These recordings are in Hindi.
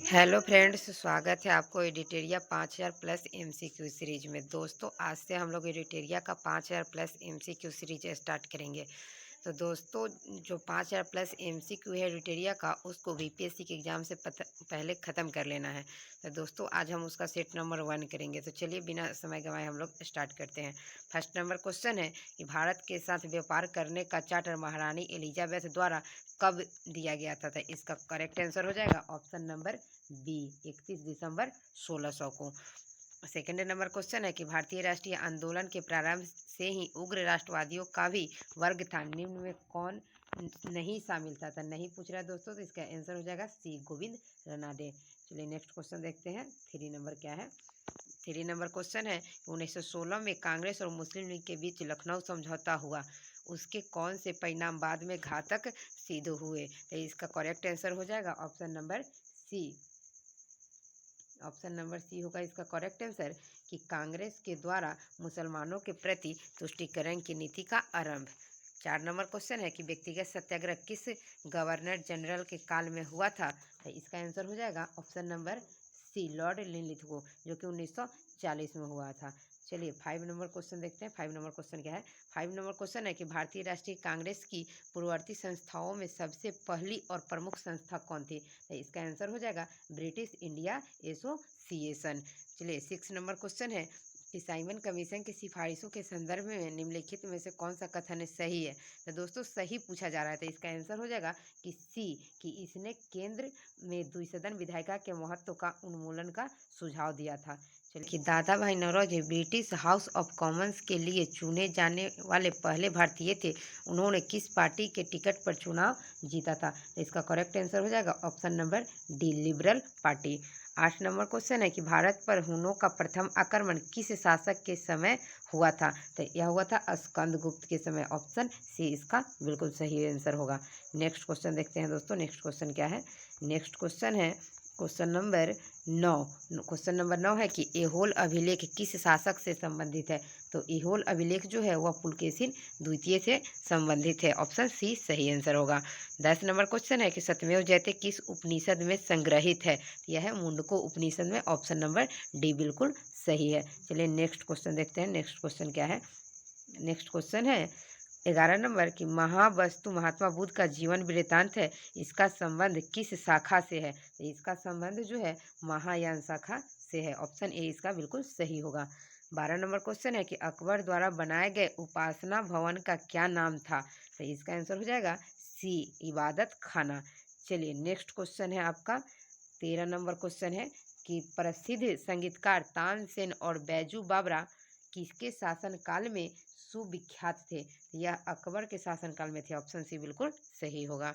हेलो फ्रेंड्स, स्वागत है आपको एडिटेरिया 5000 प्लस एमसीक्यू सीरीज में। दोस्तों, आज से हम लोग एडिटेरिया का 5000 प्लस एमसीक्यू सीरीज स्टार्ट करेंगे। तो दोस्तों, जो 5000 प्लस एमसीक्यू है एडिटेरिया का, उसको बीपीएससी के एग्ज़ाम से पहले ख़त्म कर लेना है। तो दोस्तों, आज हम उसका सेट नंबर 1 करेंगे। तो चलिए बिना समय गंवाए हम लोग स्टार्ट करते हैं। फर्स्ट नंबर क्वेश्चन है कि भारत के साथ व्यापार करने का चार्टर महारानी एलिजाबेथ द्वारा कब दिया गया था? तो इसका करेक्ट आंसर हो जाएगा ऑप्शन नंबर बी, 31 दिसंबर 1600 को। सेकेंड नंबर क्वेश्चन है कि भारतीय राष्ट्रीय आंदोलन के प्रारंभ से ही उग्र राष्ट्रवादियों का भी वर्ग था, निम्न में कौन नहीं शामिल था? तो नहीं पूछ रहा है दोस्तों, तो इसका आंसर हो जाएगा सी, गोविंद रनाडे। चलिए नेक्स्ट क्वेश्चन देखते हैं। 3 नंबर क्या है? 3 नंबर क्वेश्चन है, 1916 में कांग्रेस और मुस्लिम लीग के बीच लखनऊ समझौता हुआ, उसके कौन से परिणाम बाद में घातक सिद्ध हुए? तो इसका करेक्ट आंसर हो जाएगा option number C. Option number C होगा इसका करेक्ट आंसर कि कांग्रेस के द्वारा मुसलमानों के प्रति तुष्टीकरण की नीति का आरंभ। 4 नंबर क्वेश्चन है कि व्यक्तिगत सत्याग्रह किस गवर्नर जनरल के काल में हुआ था? तो इसका आंसर हो जाएगा option number C, Lord Linlithgow, जो कि 1940 में हुआ था। चलिए 5 नंबर क्वेश्चन देखते हैं। 5 नंबर क्वेश्चन क्या है? 5 नंबर क्वेश्चन है कि भारतीय राष्ट्रीय कांग्रेस की पूर्ववर्ती संस्थाओं में सबसे पहली और प्रमुख संस्था कौन थी? तो इसका आंसर हो जाएगा ब्रिटिश इंडिया एसोसिएशन। चलिए 6 नंबर क्वेश्चन है कि साइमन कमीशन की सिफारिशों के संदर्भ में निम्नलिखित में से कौन सा कथन सही है? तो दोस्तों, सही पूछा जा रहा है, तो इसका आंसर हो जाएगा कि सी, कि इसने केंद्र में द्विसदन विधायिका के महत्व का उन्मूलन का सुझाव दिया था। चलिए कि Dadabhai Naoroji British House of Commons के लिए चुने जाने वाले पहले भारतीय थे। उन्होंने किस पार्टी के टिकट पर चुनाव जीता था? तो इसका करेक्ट आंसर हो जाएगा option number D, liberal party. 8 number question है कि भारत पर हुनों का प्रथम आक्रमण किस शासक के समय हुआ था? तो यह हुआ था स्कंदगुप्त के समय। ऑप्शन सी इसका बिल्कुल सही आंसर होगा। नेक्स्ट क्वेश्चन देखते हैं दोस्तों। नेक्स्ट क्वेश्चन क्या है? नेक्स्ट क्वेश्चन है क्वेश्चन नंबर 9। क्वेश्चन नंबर 9 है कि एहोल अभिलेख किस शासक से संबंधित है? तो एहोल अभिलेख जो है वह पुलकेशिन द्वितीय से संबंधित है। ऑप्शन सी सही आंसर होगा। 10 नंबर क्वेश्चन है कि सत्यमेव जयते किस उपनिषद में संग्रहित है? यह है मुंडको उपनिषद में। ऑप्शन नंबर डी बिल्कुल सही है। चलिए नेक्स्ट क्वेश्चन देखते हैं। नेक्स्ट क्वेश्चन क्या है? नेक्स्ट क्वेश्चन है 11 नंबर की महावस्तु महात्मा बुद्ध का जीवन वृत्तांत है, इसका संबंध किस शाखा से है? तो इसका संबंध जो है महायान शाखा से है। ऑप्शन ए इसका बिल्कुल सही होगा। 12 नंबर क्वेश्चन है कि अकबर द्वारा बनाए गए उपासना भवन का क्या नाम था? तो इसका आंसर हो जाएगा सी, इबादत खाना। चलिए नेक्स्ट क्वेश्चन है आपका 13 नंबर क्वेश्चन है कि प्रसिद्ध संगीतकार तानसेन और बैजू बावरा किसके शासनकाल में सुविख्यात थे? यह अकबर के शासनकाल में थे। ऑप्शन सी बिल्कुल सही होगा।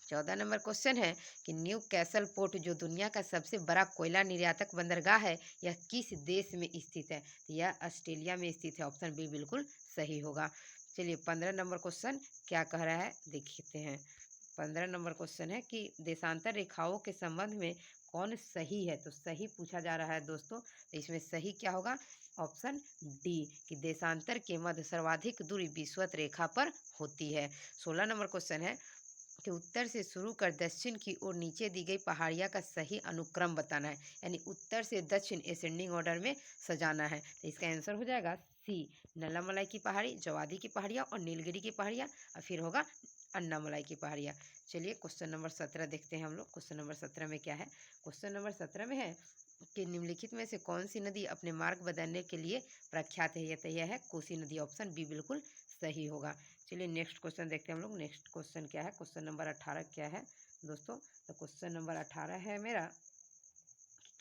14 नंबर क्वेश्चन है कि न्यू कैसल पोर्ट जो दुनिया का सबसे बड़ा कोयला निर्यातक बंदरगाह है, यह किस देश में स्थित है? तो यह ऑस्ट्रेलिया में स्थित है। ऑप्शन बी बिल्कुल सही होगा। चलिए 15 नंबर क्वेश्चन क्या कह रहा है देखते हैं। 15 नंबर क्वेश्चन है कि देशांतर रेखाओं के संबंध में कौन सही है? तो सही पूछा जा रहा है दोस्तों, तो इसमें सही क्या होगा? ऑप्शन डी, कि देशांतर के मध्य सर्वाधिक दूरी विषुवत रेखा पर होती है। 16 नंबर क्वेश्चन है कि उत्तर से शुरू कर दक्षिण की ओर नीचे दी गई पहाड़ियाँ का सही अनुक्रम बताना है, यानी उत्तर से दक्षिण असेंडिंग ऑर्डर में सजाना है। तो इसका आंसर हो जाएगा सी, नल्लामलाई की पहाड़ी, जवादी की पहाड़ियाँ और नीलगिरी की पहाड़ियाँ, और फिर होगा अन्नामलाई की पहाड़ियाँ। चलिए क्वेश्चन नंबर 17 देखते हैं हम लोग। क्वेश्चन नंबर 17 में क्या है? क्वेश्चन नंबर 17 में है कि निम्नलिखित में से कौन सी नदी अपने मार्ग बदलने के लिए प्रख्यात है? यह है कोसी नदी। ऑप्शन बी बिल्कुल सही होगा। चलिए नेक्स्ट क्वेश्चन देखते हैं हम लोग। नेक्स्ट क्वेश्चन क्या है? क्वेश्चन नंबर 18 क्या है दोस्तों? तो क्वेश्चन नंबर 18 है मेरा,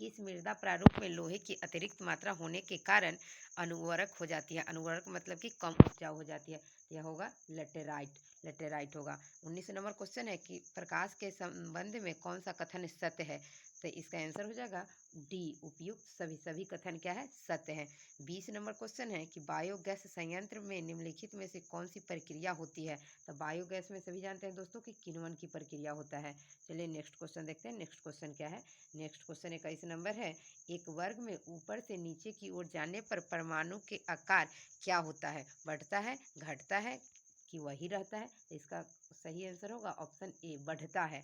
किस मृदा प्रारूप में लोहे की अतिरिक्त मात्रा होने के कारण अनुवर्रक हो जाती है? अनुवर्रक मतलब कि कम उपजाऊ हो जाती है। यह होगा लेटेराइट। लेटेराइट होगा। 19 नंबर क्वेश्चन है कि प्रकाश के संबंध में कौन सा कथन सत्य है? तो इसका आंसर हो जाएगा डी, उपयुक्त सभी सभी कथन क्या है? सत्य है। 20 नंबर क्वेश्चन है कि बायोगैस संयंत्र में निम्नलिखित में से कौन सी प्रक्रिया होती है? तो बायोगैस में सभी जानते हैं दोस्तों कि किण्वन की प्रक्रिया होता है। चलिए नेक्स्ट क्वेश्चन देखते हैं। नेक्स्ट क्वेश्चन क्या है? नेक्स्ट क्वेश्चन 21 नंबर है, एक वर्ग में ऊपर से नीचे की ओर जाने पर परमाणु के आकार क्या होता है? बढ़ता है, घटता है, कि वही रहता है? तो इसका सही आंसर होगा ऑप्शन ए, बढ़ता है।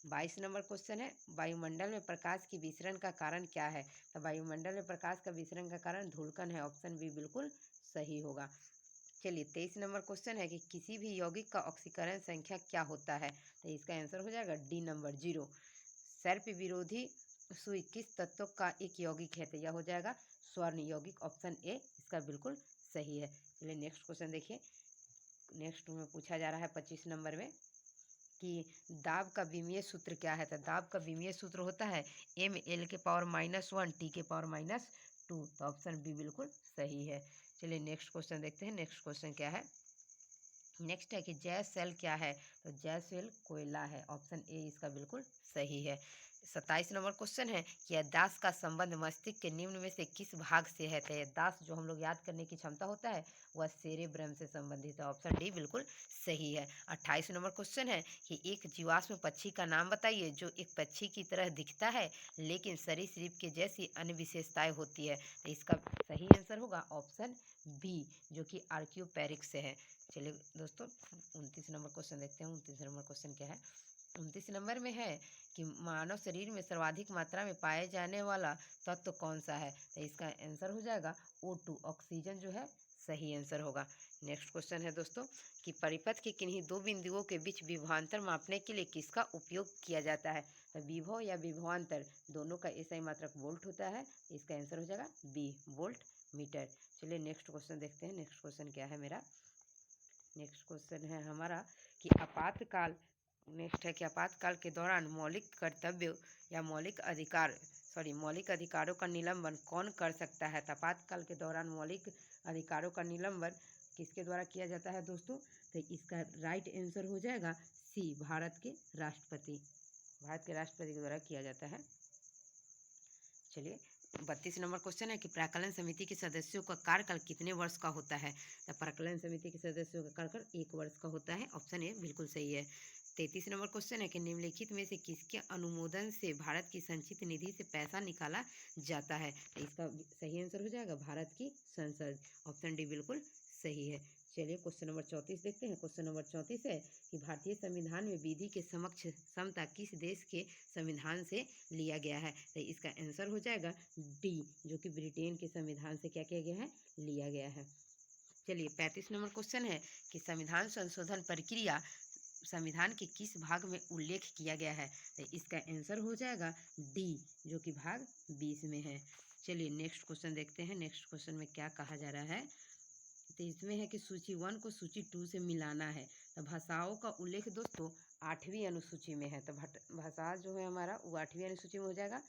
22 नंबर क्वेश्चन है, वायुमंडल में प्रकाश की विसरण का कारण क्या है? तो वायुमंडल में प्रकाश का विसरण का कारण धूलकण है, ऑप्शन बी बिल्कुल सही होगा। चलिए 23 नंबर क्वेश्चन है कि किसी भी यौगिक का ऑक्सीकरण संख्या क्या होता है? तो इसका आंसर हो जाएगा डी नंबर 0। सर्प विरोधी सुई किस तत्व का एक यौगिक है? तो यह हो जाएगा स्वर्ण यौगिक, ऑप्शन ए इसका बिल्कुल सही है। चलिए नेक्स्ट क्वेश्चन देखिए। नेक्स्ट में पूछा जा रहा है 25 नंबर में कि दाब का विमीय सूत्र क्या है? तो दाब का विमीय सूत्र होता है ml⁻⁻1 T⁻²। तो ऑप्शन बी बिल्कुल सही है। चलिए नेक्स्ट क्वेश्चन देखते हैं। नेक्स्ट क्वेश्चन क्या है? नेक्स्ट है कि जैव सेल क्या है? तो जैव सेल कोयला है, ऑप्शन ए इसका बिल्कुल सही है। 27 नंबर क्वेश्चन है कि याददाश्त का संबंध मस्तिष्क के निम्न में से किस भाग से है? तो याददाश्त जो हम लोग याद करने की क्षमता होता है वह सेरेब्रम से संबंधित है, ऑप्शन डी बिल्कुल सही है। 28 नंबर क्वेश्चन है कि एक जीवाश्म पक्षी का नाम बताइए जो एक पक्षी की तरह दिखता है लेकिन सरीसृप के जैसी अन्य विशेषताएं होती है। तो इसका सही आंसर होगा ऑप्शन बी जो कि आर्क्योपैरिक्स से है। चलिए दोस्तों 29 नंबर क्वेश्चन देखते हैं। 29 नंबर क्वेश्चन क्या है? 29 नंबर में है कि मानव शरीर में सर्वाधिक मात्रा में पाए जाने वाला तत्व कौन सा है? तो इसका आंसर हो जाएगा O2, ऑक्सीजन जो है सही आंसर होगा। नेक्स्ट क्वेश्चन है दोस्तों कि परिपथ के किन्हीं दो बिंदुओं के बीच विभवांतर मापने के लिए किसका उपयोग किया जाता है? तो विभव या विभवांतर दोनों का एसआई मात्रक वोल्ट होता है, इसका आंसर हो जाएगा बी वोल्ट मीटर। चलिए नेक्स्ट क्वेश्चन देखते हैं। नेक्स्ट क्वेश्चन क्या है मेरा? नेक्स्ट क्वेश्चन है हमारा कि आपातकाल नेक्स्ट है कि आपातकाल के दौरान मौलिक कर्तव्य या मौलिक अधिकारों का निलंबन कौन कर सकता है? तो आपातकाल के दौरान मौलिक अधिकारों का निलंबन किसके द्वारा किया जाता है दोस्तों? तो इसका राइट आंसर हो जाएगा सी भारत के राष्ट्रपति के द्वारा किया जाता है। चलिए 32 नंबर क्वेश्चन है कि प्राक्कलन समिति के सदस्यों का कार्यकाल कितने वर्ष का होता है? तो प्राक्कलन समिति के सदस्यों का कार्यकाल 1 वर्ष का होता है, ऑप्शन ए बिल्कुल सही है। 33 नंबर क्वेश्चन है कि निम्नलिखित में से किसके अनुमोदन से भारत की संचित निधि से पैसा निकाला जाता है? तो इसका सही आंसर हो जाएगा भारत की संसद, ऑप्शन डी बिल्कुल सही है। चलिए क्वेश्चन नंबर 34 देखते हैं। क्वेश्चन नंबर 34 है कि भारतीय संविधान में विधि के समक्ष समता किस देश के संविधान से लिया गया है? तो इसका आंसर हो जाएगा डी जो कि ब्रिटेन के संविधान से क्या किया गया है? लिया गया है। चलिए 35 नंबर क्वेश्चन है कि संविधान संशोधन प्रक्रिया संविधान के किस भाग में उल्लेख किया गया है? तो इसका आंसर हो जाएगा डी जो कि भाग 20 में है। चलिए नेक्स्ट क्वेश्चन देखते हैं। नेक्स्ट क्वेश्चन में क्या कहा जा रहा है? तो इसमें है कि सूची 1 को सूची 2 से मिलाना है। तो भाषाओं का उल्लेख दोस्तों 8वीं अनुसूची में है। तो भाषा जो है हमारा वो 8वीं अनुसूची में हो जाएगा।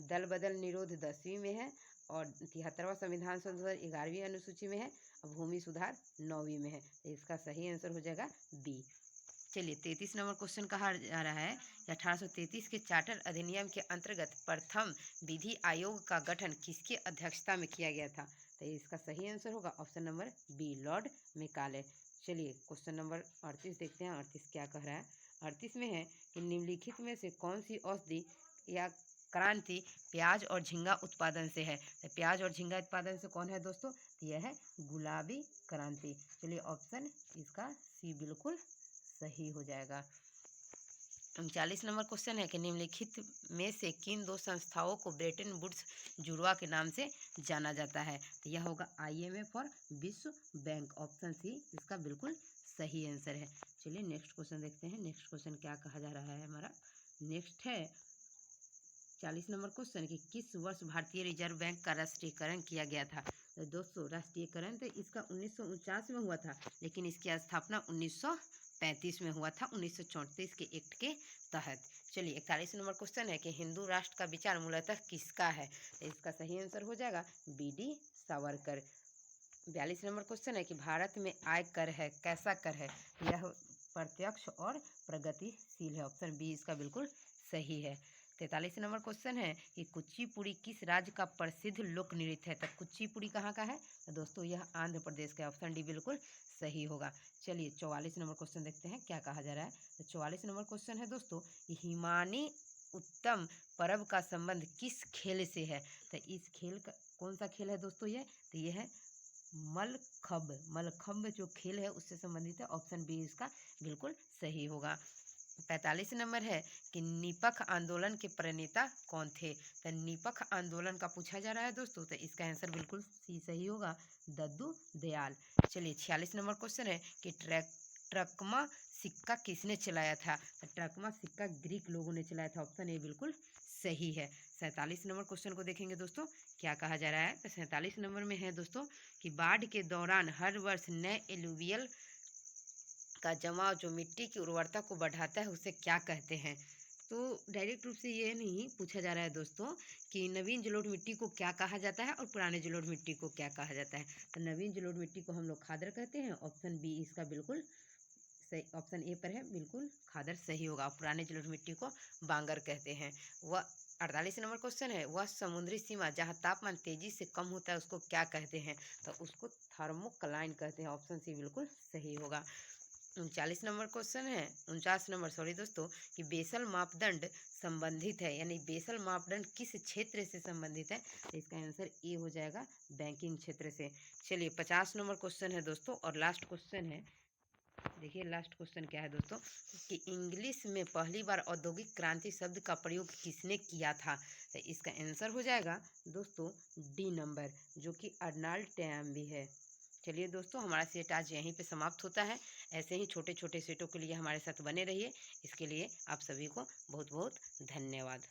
दल बदल निरोध 10वीं में है और 73वां संविधान संशोधन 11वीं अनुसूची में है और भूमि सुधार 9वीं में है। तो इसका सही आंसर हो जाएगा बी। चलिए 33 नंबर क्वेश्चन कहा जा रहा है कि 1833 के चार्टर अधिनियम के अंतर्गत प्रथम विधि आयोग का गठन किसकी अध्यक्षता में किया गया था? तो इसका सही आंसर होगा option number B Lord Macaulay. चलिए क्वेश्चन नंबर 38 देखते हैं। 38 क्या कह रहा है? 38 में है कि निम्नलिखित में से कौन सी औषधि या क्रांति प्याज और झींगा उत्पादन से है? तो प्याज और झींगा उत्पादन से कौन है दोस्तों? तो यह है गुलाबी क्रांति। चलिए ऑप्शन इसका सी बिल्कुल सही हो जाएगा। 39 नंबर क्वेश्चन है कि निम्नलिखित में से किन दो संस्थाओं को ब्रेटन वुड्स जुड़वा के नाम से जाना जाता है? तो यह होगा IMF और विश्व बैंक, ऑप्शन सी इसका बिल्कुल सही आंसर है। चलिए नेक्स्ट क्वेश्चन देखते हैं। नेक्स्ट क्वेश्चन क्या कहा जा रहा है हमारा? नेक्स्ट है 40 नंबर क्वेश्चन कि किस वर्ष भारतीय रिजर्व बैंक का राष्ट्रीयकरण किया गया था? तो दोस्तों राष्ट्रीयकरण तो इसका 1949 में हुआ था लेकिन इसकी स्थापना 1935 में हुआ था 1934 के एक्ट के तहत। चलिए 41 नंबर क्वेश्चन है कि हिंदू राष्ट्र का विचार मूलतः किसका है? तो इसका सही आंसर हो जाएगा BD सावरकर। 42 नंबर क्वेश्चन है कि भारत में आय कर है कैसा कर है? यह प्रत्यक्ष और प्रगतिशील है, ऑप्शन बी इसका बिल्कुल सही है। 43 नंबर क्वेश्चन है कि कुचिपुड़ी किस राज्य का प्रसिद्ध लोक नृत्य है? तो कुचिपुड़ी कहाँ का है? तो दोस्तों यह आंध्र प्रदेश का, ऑप्शन डी बिल्कुल सही होगा। चलिए 44 नंबर क्वेश्चन देखते हैं क्या कहा जा रहा है। तो 44 नंबर क्वेश्चन है दोस्तों हिमानी उत्तम पर्व का संबंध किस खेल से है? तो इस खेल का कौन सा खेल है दोस्तों? तो यह है मलखंभ जो खेल है उससे संबंधित है, ऑप्शन बी इसका बिल्कुल सही होगा। 45 नंबर है कि निपख आंदोलन के प्रणेता कौन थे। तो निपख आंदोलन का पूछा जा रहा है दोस्तों, तो इसका आंसर बिल्कुल सी सही होगा, दद्दू दयाल। चलिए 46 नंबर क्वेश्चन है कि ट्रकमा सिक्का किसने चलाया था। तो ट्रकमा सिक्का ग्रीक लोगों ने चलाया था, ऑप्शन ए बिल्कुल सही है। 47 नंबर क्वेश्चन को देखेंगे दोस्तों, क्या कहा जा रहा है। तो 47 नंबर में है दोस्तों कि बाढ़ के दौरान हर वर्ष नए एलुवियल का जमाव जो मिट्टी की उर्वरता को बढ़ाता है उसे क्या कहते हैं। तो डायरेक्ट रूप से ये नहीं पूछा जा रहा है दोस्तों कि नवीन जलोढ़ मिट्टी को क्या कहा जाता है और पुराने जलोढ़ मिट्टी को क्या कहा जाता है। तो नवीन जलोढ़ मिट्टी को हम लोग खादर कहते हैं, ऑप्शन बी इसका बिल्कुल सही, ऑप्शन ए पर है बिल्कुल खादर सही होगा। पुराने जलोढ़ मिट्टी को बांगर कहते हैं। वह 48 नंबर क्वेश्चन है, वह समुद्री सीमा जहाँ तापमान तेजी से कम होता है उसको क्या कहते हैं। तो उसको थर्मोक्लाइन कहते हैं, ऑप्शन सी बिल्कुल सही होगा। 39 नंबर क्वेश्चन है, 49 नंबर सॉरी दोस्तों, कि बेसल मापदंड संबंधित है, यानी बेसल मापदंड किस क्षेत्र से संबंधित है। तो इसका आंसर ए हो जाएगा, बैंकिंग क्षेत्र से। चलिए 50 नंबर क्वेश्चन है दोस्तों और लास्ट क्वेश्चन है। देखिए लास्ट क्वेश्चन क्या है दोस्तों, कि इंग्लिश में पहली बार औद्योगिक क्रांति शब्द का प्रयोग किसने किया था। तो इसका आंसर हो जाएगा दोस्तों डी नंबर, जो कि अर्नाल्ड टैयम्बी है। चलिए दोस्तों, हमारा सेट आज यहीं पे समाप्त होता है। ऐसे ही छोटे छोटे सेटों के लिए हमारे साथ बने रहिए। इसके लिए आप सभी को बहुत बहुत धन्यवाद।